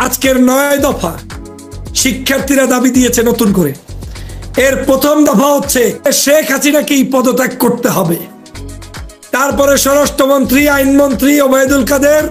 আজকের 9 দফা শিক্ষার্থীরা দাবি দিয়েছে নতুন করে। এর প্রথম দফা হচ্ছে শেখ হাসিনাকে পদত্যাগ করতে হবে। তারপরে স্বরাষ্ট্রমন্ত্রী, আইনমন্ত্রী ওবায়দুল কাদের,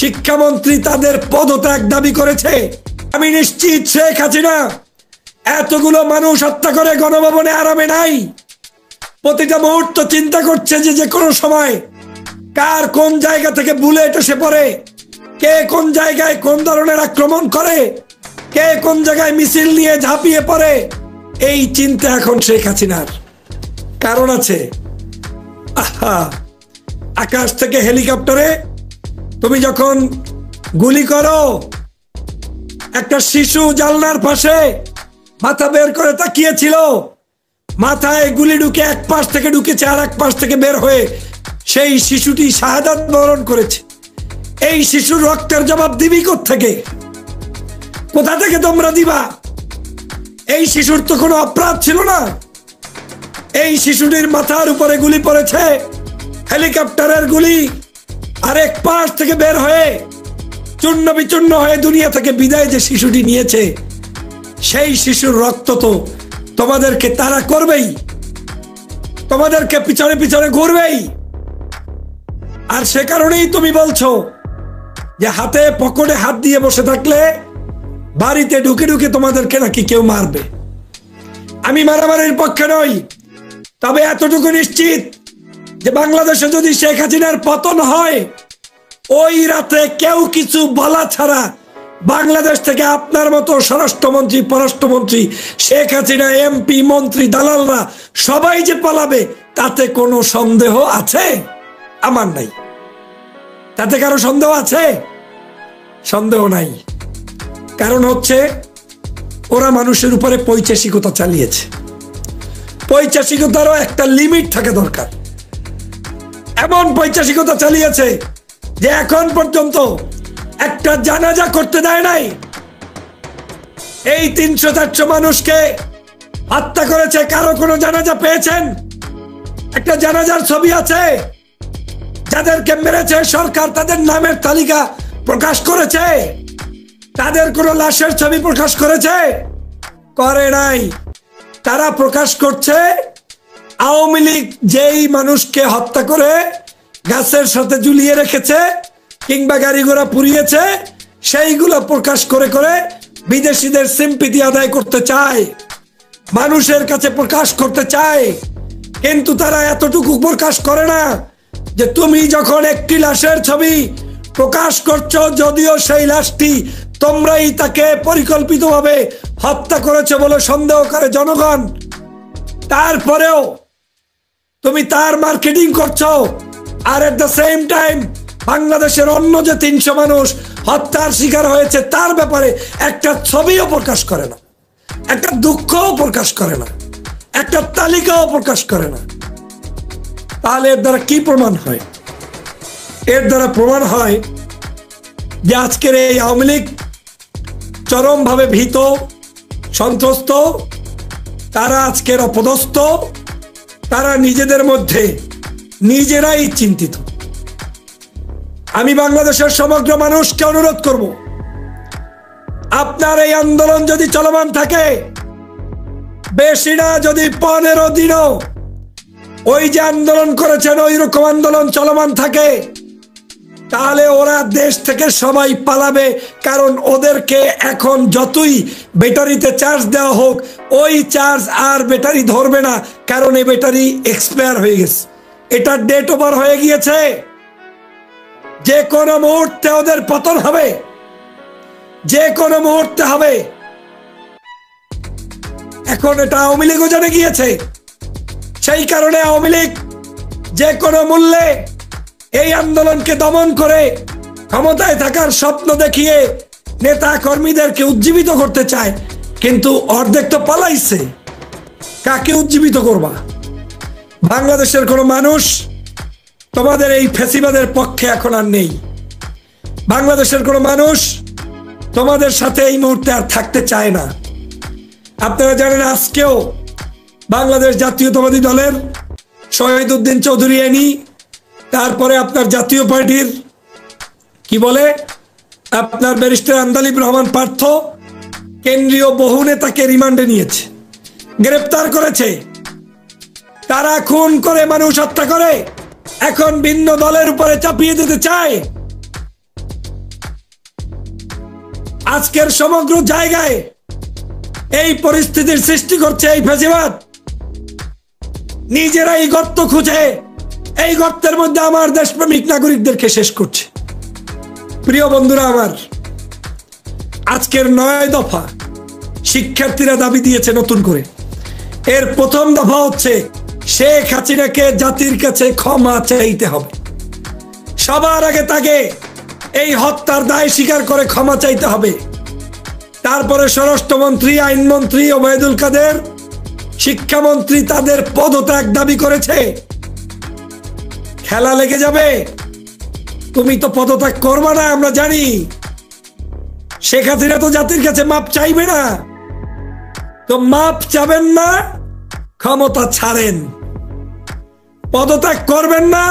শিক্ষামন্ত্রী তাদের পদত্যাগ দাবি করেছে। আমি নিশ্চিত শেখ হাসিনা এতগুলো মানুষ হত্যা করে গণভবনে আরামে নাই। প্রতিটা মুহূর্ত চিন্তা করছে যে কোনো সময় কার কোন জায়গা থেকে বুলেট এসে পড়ে, কে কোন জায়গায় কোন ধরনের আক্রমণ করে, কে কোন জায়গায় মিছিল নিয়ে ঝাঁপিয়ে পড়ে। এই চিন্তা এখন শেখ হাসিনার। কারণ আছে, আকাশ থেকে হেলিকপ্টারে তুমি যখন গুলি করো, একটা শিশু জানলার পাশে মাথা বের করে তাকিয়েছিল, মাথায় গুলি ঢুকে এক পাশ থেকে ঢুকেছে আর এক পাশ থেকে বের হয়ে সেই শিশুটি শাহাদাত বরণ করেছে। এই শিশুর রক্তের জবাব দিবি কোত্থেকে? কোথা থেকে তোমরা দিবা? এই শিশুর তো কোনো অপরাধ ছিল না। এই শিশুটির মাথার উপরে গুলি পড়েছে, হেলিকপ্টারের গুলি, আরেক পাশ থেকে বের হয়ে চূর্ণ বিচূর্ণ হয়ে দুনিয়া থেকে বিদায় যে শিশুটি নিয়েছে, সেই শিশুর রক্ত তো তোমাদেরকে তাড়া করবেই, তোমাদেরকে পিছনে পিছনে ঘুরবেই। আর সে কারণেই তুমি বলছো যে হাতে পকেটে হাত দিয়ে বসে থাকলে বাড়িতে ঢুকে ঢুকে তোমাদেরকে নাকি কেউ মারবে। আমি মারামারির পক্ষে নই, তবে এতটুকু নিশ্চিত যে বাংলাদেশে যদি শেখ হাসিনার পতন হয়, ওই রাতে কেউ কিছু বলা ছাড়া বাংলাদেশ থেকে আপনার মতো স্বরাষ্ট্রমন্ত্রী, পররাষ্ট্রমন্ত্রী, শেখ হাসিনা, এমপি, মন্ত্রী, দালালরা সবাই যে পালাবে তাতে কোনো সন্দেহ আছে? আমার নাই। তাতে কারো সন্দেহ আছে? সন্দেহ নাই। কারণ হচ্ছে ওরা মানুষের উপরে পৈশাচিকতা চালিয়েছে। পৈশাচিকতারও একটা লিমিট থাকে দরকার। এমন পৈশাচিকতা চালিয়েছে যে এখন পর্যন্ত একটা জানাজা করতে দেয় নাই। এই 300-400 মানুষকে হত্যা করেছে, কারো কোনো জানাজা পেয়েছেন? একটা জানাজার ছবি আছে? যাদেরকে মেরেছে সরকার তাদের নামের তালিকা প্রকাশ করেছে? তাদের কোনো লাশের ছবি প্রকাশ করেছে? করে নাই। তারা প্রকাশ করছে আওয়ামী লীগ যেই মানুষকে হত্যা করে গাছের সাথে ঝুলিয়ে রেখেছে কিংবা গাড়ি ঘোড়া পুড়িয়েছে, সেইগুলো প্রকাশ করে করে বিদেশিদের সিম্পিতি আদায় করতে চায়, মানুষের কাছে প্রকাশ করতে চায়। কিন্তু তারা এতটুকু প্রকাশ করে না যে তুমি যখন একটি লাশের ছবি প্রকাশ করছো, যদিও সেই লাশটি তোমরাই তাকে পরিকল্পিতভাবে হত্যা করেছে বলে সন্দেহ করে জনগণ, তারপরেও তুমি তার মার্কেটিং করছো। আর এট দ্য সেম টাইম বাংলাদেশের অন্য যে 300 মানুষ হত্যার শিকার হয়েছে তার ব্যাপারে একটা ছবিও প্রকাশ করে না, একটা দুঃখও প্রকাশ করে না, একটা তালিকাও প্রকাশ করে না। তাহলে এর দ্বারা কি প্রমাণ হয়? এর দ্বারা প্রমাণ হয় যে আজকের এই আওয়ামী লীগ চরমভাবে ভীত, সন্ত্রস্ত, তারা আজকের অপদস্থ, তারা নিজেদের মধ্যে নিজেরাই চিন্তিত। আমি বাংলাদেশের সমগ্র মানুষকে অনুরোধ করব, আপনার এই আন্দোলন যদি চলমান থাকে, বেশি না যদি 15 দিনও ওই যে আন্দোলন করেছেন ওই রকম আন্দোলন চলমান থাকে, তাহলে ওরা দেশ থেকে সবাই পালাবে। কারণ ওদেরকে এখন যতই ব্যাটারিতে চার্জ দেওয়া হোক, ওই চার্জ আর ব্যাটারি ধরবে না। কারণ এই ব্যাটারি এক্সপায়ার হয়ে গেছে, এটার ডেট ওভার হয়ে গিয়েছে। যে কোনো মুহূর্তে ওদের পতন হবে, যে কোনো মুহূর্তে হবে। এখন এটা আওয়ামী লীগও জেনে গিয়েছে। সেই কারণে আওয়ামী লীগ যে কোনো মূল্যে এই আন্দোলনকে দমন করে ক্ষমতায় থাকার স্বপ্ন দেখিয়ে নেতা কর্মীদেরকে উজ্জীবিত করতে চায়। কিন্তু অর্ধেক তো পালাইছে, কাকে উজ্জীবিত করবা? বাংলাদেশের কোনো মানুষ তোমাদের এই ফ্যাসিবাদের পক্ষে এখন আর নেই। বাংলাদেশের কোনো মানুষ তোমাদের সাথে এই মুহূর্তে আর থাকতে চায় না। আপনারা জানেন আজকেও বাংলাদেশ জাতীয়তাবাদী দলের শহীদ উদ্দিন চৌধুরী এনি, তারপরে আপনার জাতীয় পার্টির কি বলে আপনার ব্যারিস্টার আন্দালিব রহমান পার্থ কেন্দ্রীয় বহু নেতাকে রিমান্ডে নিয়েছে, গ্রেপ্তার করেছে। তারা খুন করে, মানুষ হত্যা করে, এখন ভিন্ন দলের উপরে চাপিয়ে দিতে চায়। আজকের সমগ্র জায়গায় এই পরিস্থিতির সৃষ্টি করছে এই ফ্যাসিবাদ। নিজেরাই গর্ত খুঁজে এই গর্তের মধ্যে আমার দেশপ্রেমিক নাগরিকদেরকে শেষ করছে। প্রিয় বন্ধুরা আমার, আজকের 9 দফা শিক্ষার্থীরা দাবি দিয়েছে নতুন করে। এর প্রথম দফা হচ্ছে শেখ হাসিনাকে জাতির কাছে ক্ষমা চাইতে হবে। সবার আগে তাকে এই হত্যার দায় স্বীকার করে ক্ষমা চাইতে হবে। তারপরে স্বরাষ্ট্রমন্ত্রী, আইনমন্ত্রী ওবায়দুল কাদের, শিক্ষামন্ত্রী তাদের পদত্যাগ দাবি করেছে। খেলা লেগে যাবে। তুমি তো পদত্যাগ করবা না, আমরা জানি। শেখ হাসিনা তো জাতির কাছে মাপ চাইবে না, তো মাপ চাবেন না, ক্ষমতা ছাড়েন। পদত্যাগ করবেন না,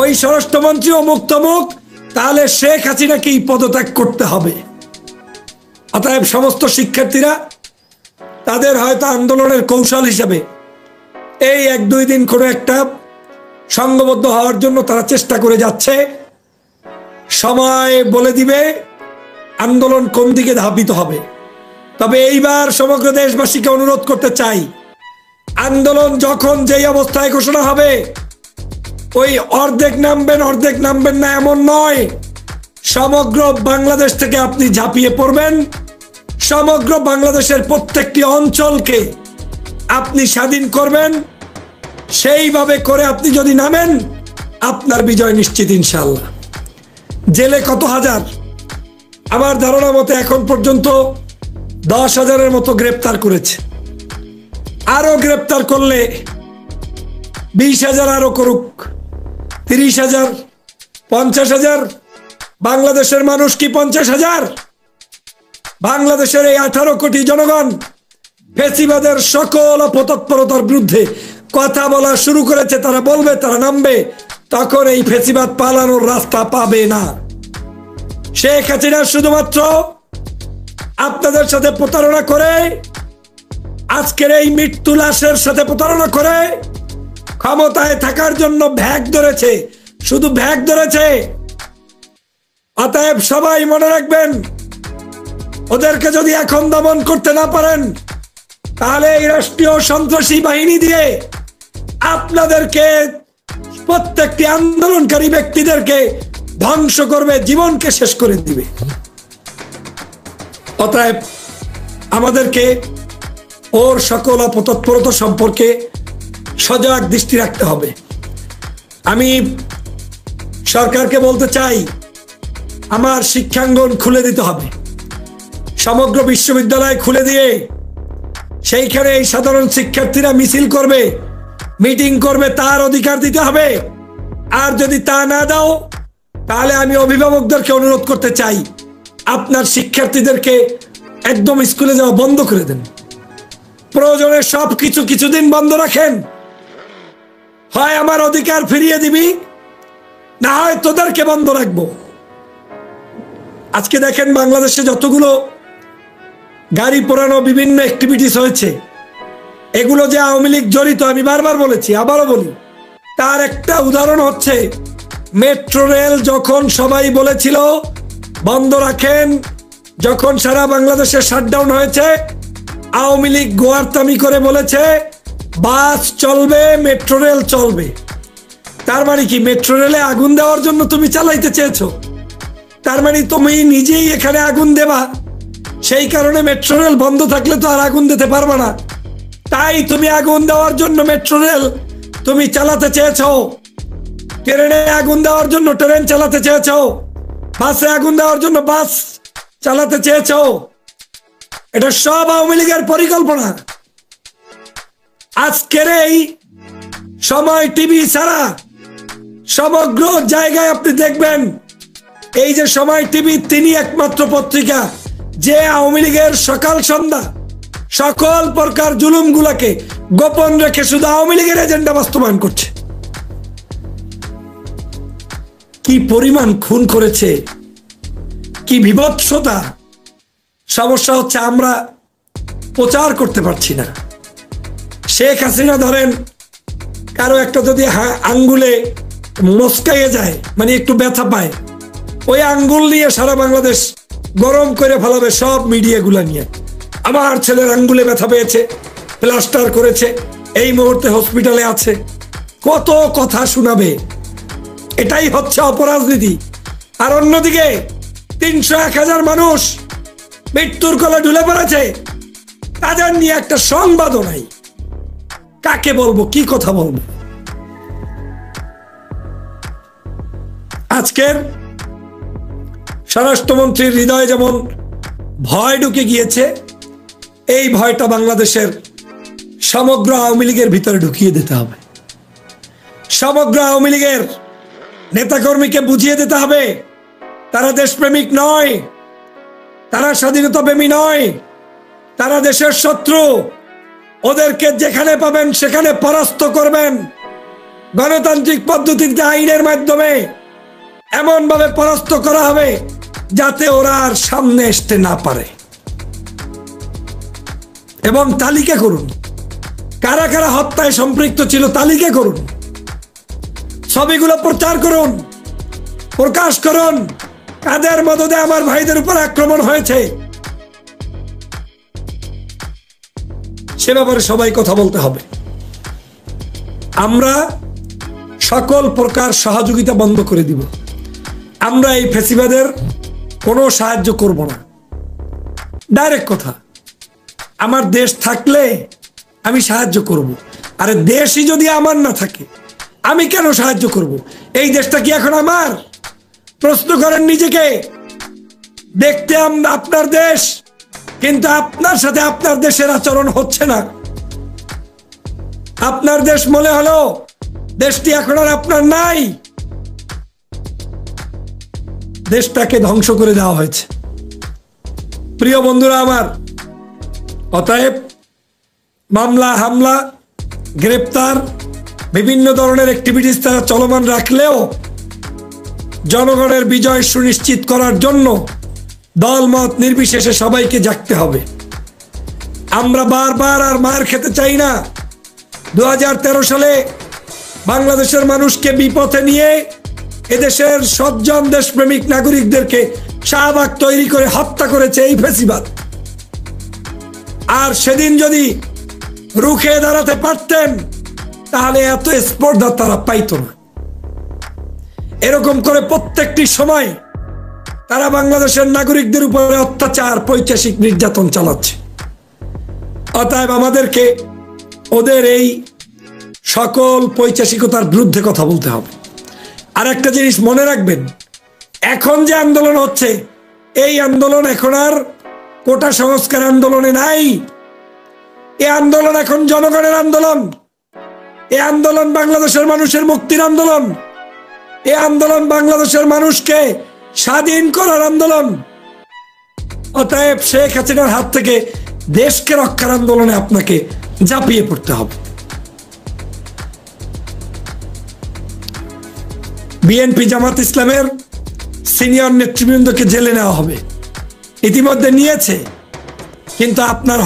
ওই স্বরাষ্ট্রমন্ত্রী অমুক তমুক, তাহলে শেখ হাসিনাকেই পদত্যাগ করতে হবে। অতএব সমস্ত শিক্ষার্থীরা তাদের হয়তো আন্দোলনের কৌশল হিসেবে এই 1-2 দিন কোনো একটা সংঘবদ্ধ হওয়ার জন্য তারা চেষ্টা করে যাচ্ছে। সময় বলে দিবে আন্দোলন কোন দিকে ধাবিত হবে। তবে এইবার সমগ্র দেশবাসীকে অনুরোধ করতে চাই, আন্দোলন যখন যেই অবস্থায় ঘোষণা হবে, ওই অর্ধেক নামবেন না এমন নয়। সমগ্র বাংলাদেশ থেকে আপনি ঝাঁপিয়ে পড়বেন। সমগ্র বাংলাদেশের প্রত্যেকটি অঞ্চলকে আপনি স্বাধীন করবেন। সেইভাবে করে আপনি যদি নামেন, আপনার বিজয় নিশ্চিত ইনশাআল্লাহ। জেলে কত হাজার, আমার ধারণা মতে এখন পর্যন্ত 10,000-এর মতো গ্রেপ্তার করেছে। আরো গ্রেপ্তার করলে 20,000 আরো করুক, 30,000, 50,000। বাংলাদেশের মানুষ কি 50,000? বাংলাদেশের এই 18 কোটি জনগণ ফ্যাসিবাদের সকল অপতৎপরতার বিরুদ্ধে কথা বলা শুরু করেছে। তারা বলবে, তারা নামবে, তখন এই ফ্যাসিবাদ পালানোর রাস্তা পাবে না। শেখ হাসিনা শুধুমাত্র আপনাদের সাথে প্রতারণা করে, আজকের এই মৃত্যু লাশের সাথে প্রতারণা করে ক্ষমতায় থাকার জন্য ভ্যাগ ধরেছে, শুধু ভ্যাগ ধরেছে। অতএব সবাই মনে রাখবেন, ওদেরকে যদি এখন দমন করতে না পারেন, তাহলে এই রাষ্ট্রীয় সন্ত্রাসী বাহিনী দিয়ে আপনাদেরকে, প্রত্যেকটি আন্দোলনকারী ব্যক্তিদেরকে ধ্বংস করবে, জীবনকে শেষ করে দিবে। অতএব আমাদেরকে ওর সকল অপতৎপরতা সম্পর্কে সজাগ দৃষ্টি রাখতে হবে। আমি সরকারকে বলতে চাই, আমার শিক্ষাঙ্গন খুলে দিতে হবে, সমগ্র বিশ্ববিদ্যালয় খুলে দিয়ে সেইখানে এই সাধারণ শিক্ষার্থীরা মিছিল করবে, মিটিং করবে, তার অধিকার দিতে হবে। আর যদি তা না দাও, তাহলে আমি অভিভাবকদেরকে অনুরোধ করতে চাই, আপনার শিক্ষার্থীদেরকে একদম স্কুলে যাওয়া বন্ধ করে দেন। প্রয়োজনে সবকিছু কিছুদিন বন্ধ রাখেন। হয় আমার অধিকার ফিরিয়ে দিবি, না হয় তোদেরকে বন্ধ রাখবো। আজকে দেখেন বাংলাদেশে যতগুলো গাড়ি পোড়ানো বিভিন্ন অ্যাক্টিভিটিস হয়েছে, এগুলো যে আওয়ামী লীগ জড়িত, আমি বারবার বলেছি, আবারও বলি। তার একটা উদাহরণ হচ্ছে মেট্রো রেল। যখন সবাই বলেছিল বন্ধ রাখেন, যখন সারা বাংলাদেশে শাটডাউন হয়েছে, আওয়ামী লীগ গোয়ার্তামি করে বলেছে বাস চলবে, মেট্রো রেল চলবে। তার মানে কি, মেট্রো রেলে আগুন দেওয়ার জন্য তুমি চালাইতে চেয়েছো? তার মানে তুমি নিজেই এখানে আগুন দেবা, সেই কারণে মেট্রো রেল বন্ধ থাকলে তো আর আগুন দিতে পারবে না। তাই তুমি আগুন দেওয়ার জন্য মেট্রো রেল তুমি চালাতে চেয়েছো, ট্রেনে আগুন দেওয়ার জন্য ট্রেন চালাতে চেয়েছো, বাসে আগুন দেওয়ার জন্য বাস চালাতে চেয়েছো। এটা সব আওয়ামী লীগের পরিকল্পনা। আজকের এই সময় টিভি ছাড়া সমগ্র জায়গায় আপনি দেখবেন, এই যে সময় টিভি, তিনি একমাত্র পত্রিকা যে আওয়ামী লীগের সকাল সন্ধ্যা সকল প্রকার জুলুমগুলোকে গোপন রেখে শুধু আওয়ামী লীগের এজেন্ডা বাস্তবায়ন করছে। কি পরিমাণ খুন করেছে, কি বিভৎসতা। সমস্যা হচ্ছে আমরা প্রচার করতে পারছি না। শেখ হাসিনা ধরেন কারো একটা যদি আঙ্গুলে মস্কাইয়ে যায়, মানে একটু ব্যথা পায়, ওই আঙ্গুল নিয়ে সারা বাংলাদেশ গরম করে ফেলাবে সব মিডিয়াগুলা নিয়ে। আমার ছেলের আঙ্গুলে ব্যথা পেয়েছে, প্লাস্টার করেছে, এই মুহূর্তে হসপিটালে আছে, কত কথা শোনাবে। এটাই হচ্ছে অপরাজনীতি। আর অন্যদিকে 300-1000 মানুষ মৃত্যুর কোলে ঢুলে পড়েছে, তাদের নিয়ে একটা সংবাদও নাই। কাকে বলবো, কি কথা বলবো? আজকের স্বরাষ্ট্রমন্ত্রীর হৃদয়ে যেমন ভয় ঢুকে গিয়েছে, এই ভয়টা বাংলাদেশের সমগ্র আওয়ামী লীগের ভিতরে ঢুকিয়ে দিতে হবে। সমগ্র আওয়ামী লীগের নেতাকর্মীকে বুঝিয়ে দিতে হবে তারা দেশপ্রেমিক নয়, তারা স্বাধীনতা প্রেমী নয়, তারা দেশের শত্রু। ওদেরকে যেখানে পাবেন সেখানে পরাস্ত করবেন, গণতান্ত্রিক পদ্ধতিতে আইনের মাধ্যমে এমন ভাবে পরাস্ত করা হবে যাতে ওরা আর সামনে আসতে না পারে। এবং তালিকা করুন কারা কারা হত্যায় সম্পৃক্ত ছিল, তালিকা করুন, ছবিগুলো প্রচার করুন, প্রকাশ করুন, কাদের মদদে আমার ভাইদের উপর আক্রমণ হয়েছে সে ব্যাপারে সবাই কথা বলতে হবে। আমরা সকল প্রকার সহযোগিতা বন্ধ করে দিব। আমরা এই ফ্যাসিবাদের কোনো সাহায্য করব না। ডাইরেক্ট কথা, আমার দেশ থাকলে আমি সাহায্য করব। আরে দেশই যদি আমার না থাকে আমি কেন সাহায্য করব? এই দেশটা কি এখন আমার? প্রশ্ন করেন নিজেকে। দেখতে আপনার দেশ, কিন্তু আপনার সাথে আপনার দেশের আচরণ হচ্ছে না। আপনার দেশ মনে হলো দেশটি এখন আর আপনার নাই। দেশটাকে ধ্বংস করে দেওয়া হয়েছে। প্রিয় বন্ধুরা আমার, অতএব মামলা, হামলা, গ্রেপ্তার, বিভিন্ন ধরনের অ্যাক্টিভিটিস তারা চলমান রাখলেও জনগণের বিজয় সুনিশ্চিত করার জন্য দলমত নির্বিশেষে সবাইকে জাগতে হবে। আমরা বারবার আর মার খেতে চাই না। 2013 সালে বাংলাদেশের মানুষকে বিপথে নিয়ে এদেশের সজ্জন দেশপ্রেমিক নাগরিকদেরকে শাহবাগ তৈরি করে হত্যা করেছে এই ফ্যাসিবাদ। আর সেদিন যদি রুখে দাঁড়াতে পারতেন তাহলে এত স্পর্ধা তারা পাইত না। এরকম করে প্রত্যেকটি সময় তারা বাংলাদেশের নাগরিকদের উপরে অত্যাচার, পৈশাচিক নির্যাতন চালাচ্ছে। অতএব আমাদেরকে ওদের এই সকল পৈশাচিকতার বিরুদ্ধে কথা বলতে হবে। আর একটা জিনিস মনে রাখবেন, এখন যে আন্দোলন হচ্ছে এই আন্দোলন এখন আর কোটা সংস্কার আন্দোলনে নাই। এই আন্দোলন এখন জনগণের আন্দোলন। এই আন্দোলন বাংলাদেশের মানুষের মুক্তির আন্দোলন। এই আন্দোলন বাংলাদেশের মানুষকে স্বাধীন করার আন্দোলন। অতএব শেখ হাসিনার হাত থেকে দেশকে রক্ষার আন্দোলনে আপনাকে ঝাঁপিয়ে পড়তে হবে। বিএনপি জামাত ইসলামের সিনিয়র নেতৃবৃন্দকে জেলে নেওয়া হবে, ইতিমধ্যে নিয়েছে, কিন্তু আপনার